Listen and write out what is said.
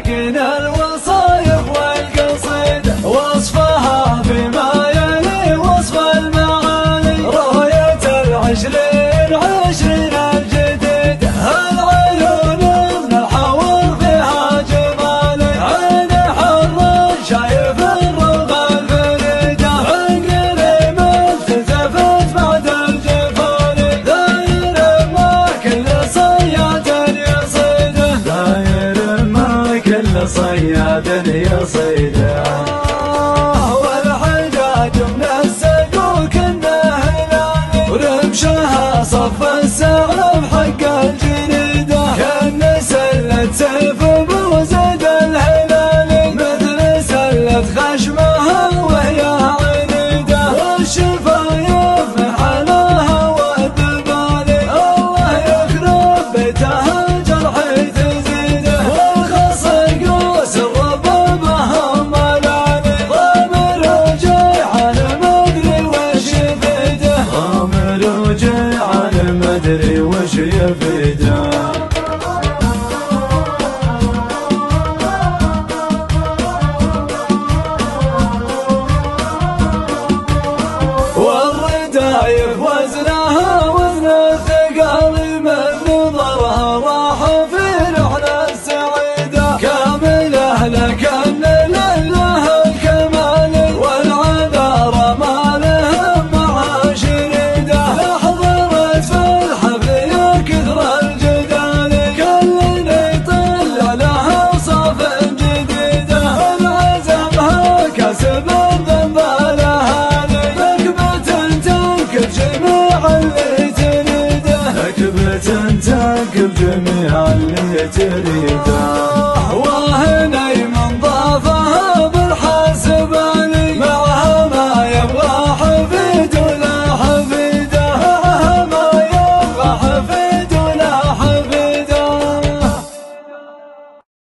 لكن الوصايف والقصيدة وصفها فيما يلي وصف المعاني. رؤية العشرين الجديدة العيون من الحور فيها جمالي. عين حر شايف الرغى الفريدة عقلي ملتفت بعد الجفاني. داير ما كل صياد يصيده داير ما كل صياد يصيده. والحجاج من السقوك النهلاني ورمشها صف السعر بحق الجريدة. كان سلة سيف بوزد الهلالي مثل سلة خشمها وهي عنيدة. والشفايف من حلاها والدبالي الله يخرب بيتها جرحي تزيده. والخص قوس الربابها ملاني ضامر وجيعان مدري وش يفيده. ضامر وجيعان مدري وش يفيده. والردايف وزنها وزن الثقال من نظرها راح في رحلة السعيدة. كامله لكن لله الكمال والعذار ما لهم معها شريدة. لحظرت في الحفل يا كثر الجدال كلنا يطلع لها صف جديدة. العزمها كسب الذنب لها نكبة تنكب جميع اللي تريده. نكبة تنكب جميع اللي تريده.